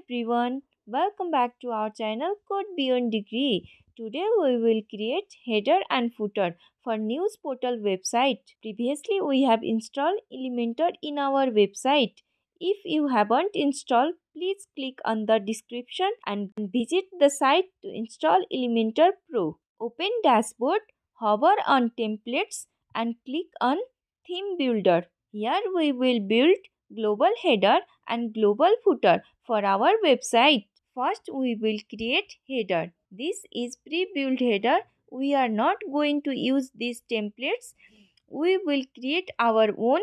everyone, welcome back to our channel Code Beyond Degree. Today we will create header and footer for news portal website. Previously we have installed Elementor in our website. If you haven't installed, please click on the description and visit the site to install Elementor Pro. Open dashboard, hover on templates and click on theme builder. Here we will build global header and global footer for our website. First we will create header. This is pre-built header. We are not going to use these templates. We will create our own.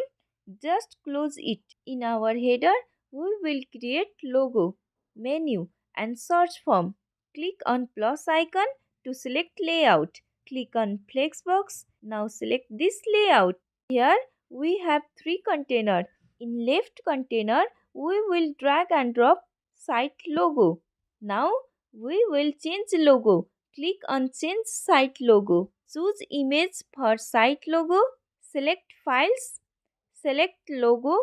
Just close it. In our header we will create logo, menu and search form. Click on plus icon to select layout. Click on flexbox. Now select this layout. Here we have three containers. In left container, we will drag and drop site logo. Now we will change logo. Click on change site logo. Choose image for site logo. Select files. Select logo.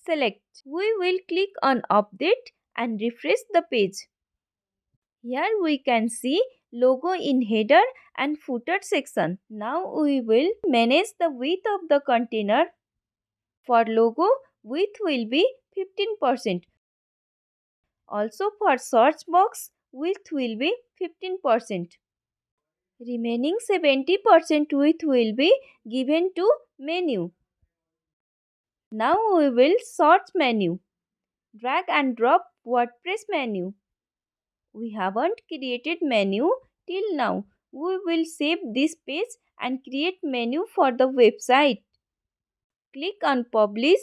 Select. We will click on update and refresh the page. Here we can see logo in header and footer section. Now we will manage the width of the container. For logo, width will be 15%. Also for search box, width will be 15%. Remaining 70% width will be given to menu. Now we will search menu. Drag and drop WordPress menu. We haven't created menu till now. We will save this page and create menu for the website. Click on publish.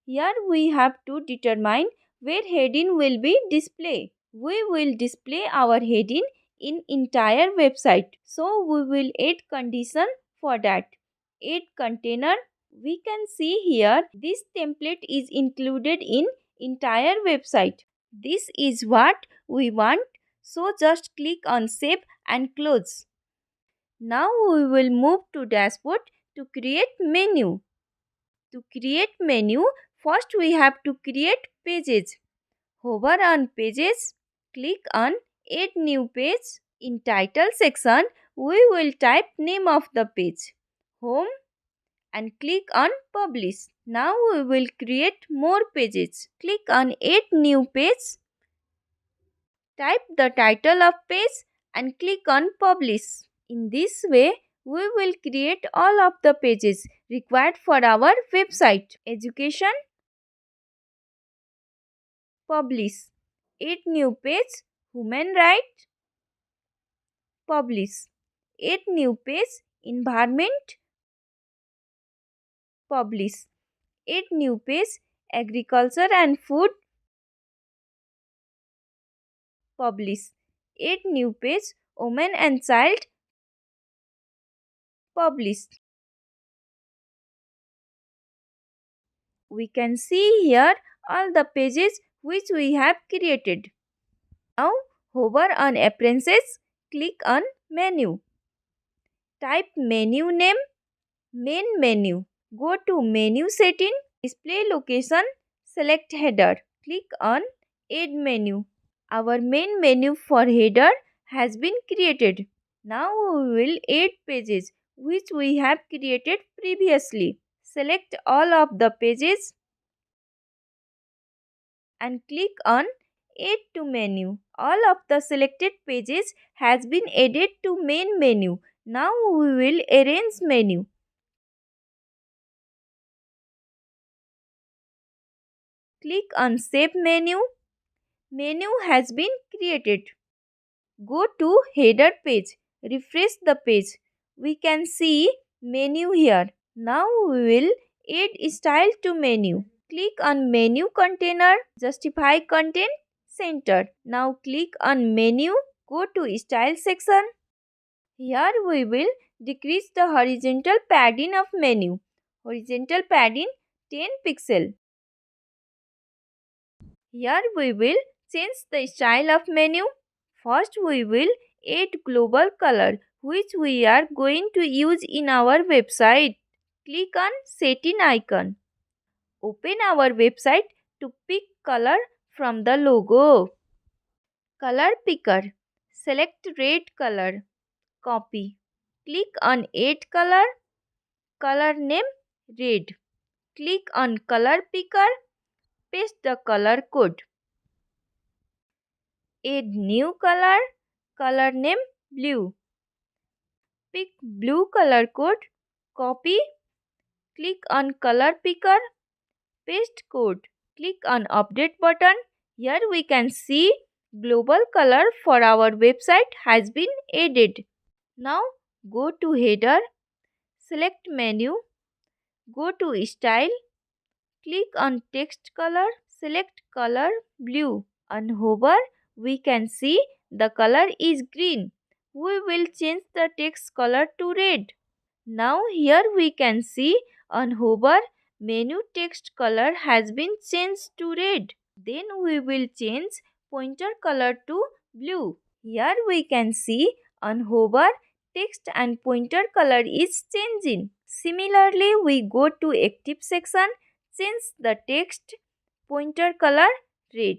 Here we have to determine where heading will be displayed. We will display our heading in entire website. So we will add condition for that. Add container. We can see here this template is included in entire website. This is what we want. So just click on save and close. Now we will move to dashboard to create menu. To create menu, first we have to create pages. Hover on pages, click on add new page. In title section, we will type name of the page, home, and click on publish. Now we will create more pages. Click on add new page. Type the title of page and click on publish. In this way, we will create all of the pages required for our website. Education, publish. Add new page, human right, publish. Add new page, environment, publish. Add new page, agriculture and food, publish. Add new page, women and child, publish. We can see here all the pages which we have created. Now hover on appearances, click on menu. Type menu name, main menu. Go to menu setting, display location, select header. Click on add menu. Our main menu for header has been created. Now we will add pages which we have created previously. Select all of the pages and click on add to menu. All of the selected pages has been added to main menu. Now we will arrange menu. Click on save menu. Menu has been created. Go to header page. Refresh the page. We can see menu here. Now we will add style to menu. Click on menu container. Justify content. Center. Now click on menu. Go to style section. Here we will decrease the horizontal padding of menu. Horizontal padding 10 pixel. Here we will change the style of menu. First we will add global color which we are going to use in our website. Click on setting icon. Open our website to pick color from the logo. Color picker. Select red color. Copy. Click on Add color. Color name red. Click on color picker. Paste the color code. Add new color. Color name blue. Pick blue color code. Copy. Click on color picker. Paste code. Click on update button. Here we can see global color for our website has been added. Now go to header. Select menu. Go to style. Click on text color. Select color blue. On hover, we can see the color is green. We will change the text color to red. Now here we can see on hover, menu text color has been changed to red. Then we will change pointer color to blue. Here we can see on hover, text and pointer color is changing. Similarly, we go to active section, change the text pointer color red.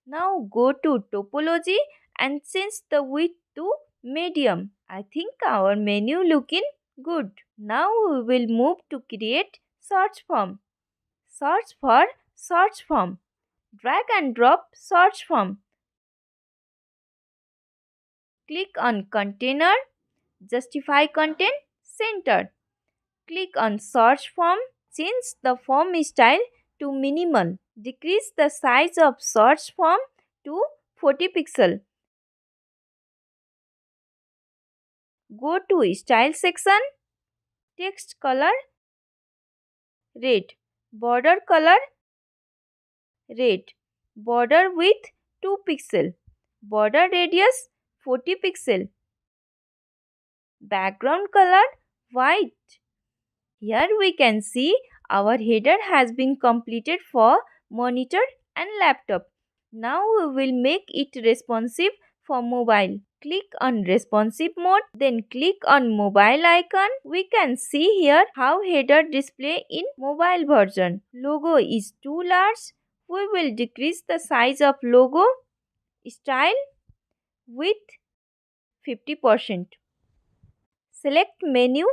Now go to topology and change the width to medium. I think our menu looking good. Now we will move to create search form. Search for search form. Drag and drop search form. Click on container. Justify content. Center. Click on search form. Change the form style to minimal. Decrease the size of search form to 40 pixel. Go to style section. Text color red. Border color red. Border width 2 pixel. Border radius 40 pixel. Background color white. Here we can see our header has been completed for monitor and laptop. Now we will make it responsive for mobile. Click on responsive mode, then click on mobile icon. We can see here how header display in mobile version. Logo is too large. We will decrease the size of logo. Style width 50%. Select menu.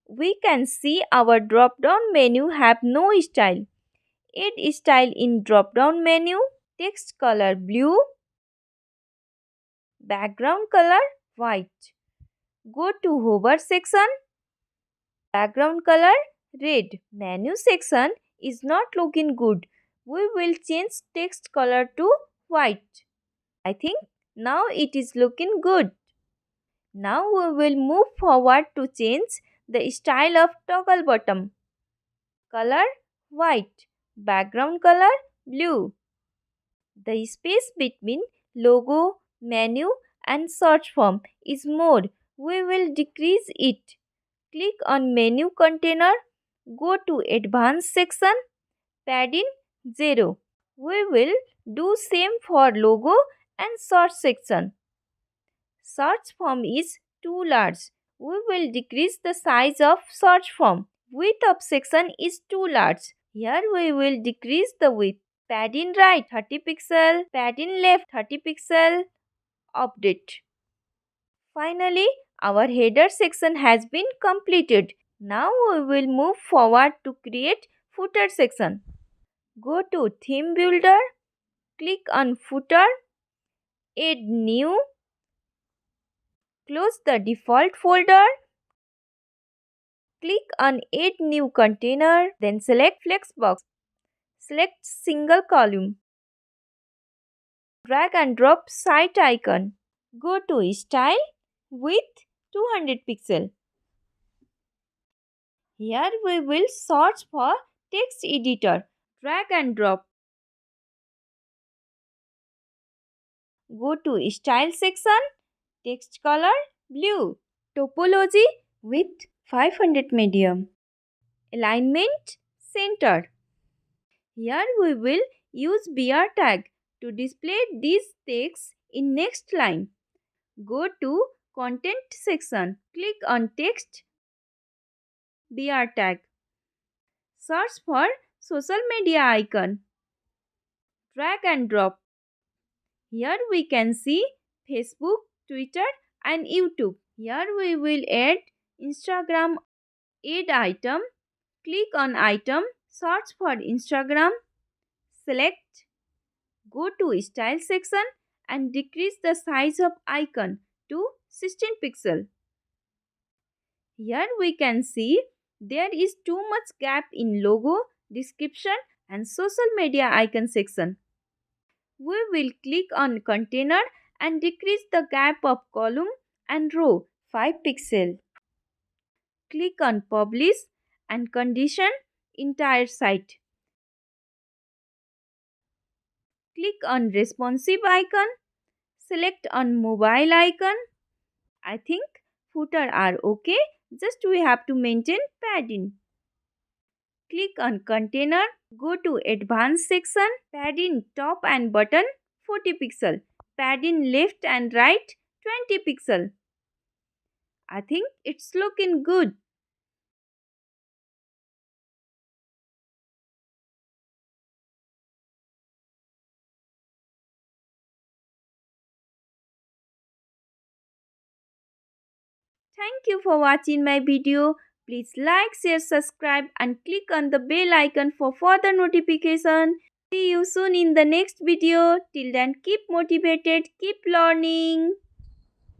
We can see our drop down menu have no style. Add style in drop down menu. Text color blue. Background color white. Go to hover section. Background color red. Menu section is not looking good. We will change text color to white. I think now it is looking good. Now we will move forward to change the style of toggle bottom. Color white. Background color blue. The space between logo, menu and search form is more. We will decrease it. Click on menu container. Go to advanced section. Padding 0. We will do same for logo and search section. Search form is too large. We will decrease the size of search form. Width of section is too large. Here we will decrease the width. Padding right 30 pixel, padding left 30 pixel, update. Finally, our header section has been completed. Now we will move forward to create footer section. Go to theme builder, click on footer, add new, close the default folder, click on add new container, then select flexbox. Select single column. Drag and drop site icon. Go to style width 200 pixel. Here we will search for text editor. Drag and drop. Go to style section. Text color blue. Topology width 500 medium. Alignment center. Here we will use BR tag to display these texts in next line. Go to content section. Click on text BR tag. Search for social media icon. Drag and drop. Here we can see Facebook, Twitter and YouTube. Here we will add Instagram. Add item. Click on item. Search for Instagram. Select. Go to style section and decrease the size of icon to 16 pixel. Here we can see there is too much gap in logo, description and social media icon section. We will click on container and decrease the gap of column and row 5 pixel. Click on publish and condition entire site. Click on responsive icon. Select on mobile icon. I think footer are okay. Just we have to maintain padding. Click on container. Go to advanced section. Padding top and bottom 40 pixel. Padding left and right 20 pixel. I think it's looking good. Thank you for watching my video. Please like, share, subscribe and click on the bell icon for further notification. See you soon in the next video. Till then keep motivated, keep learning.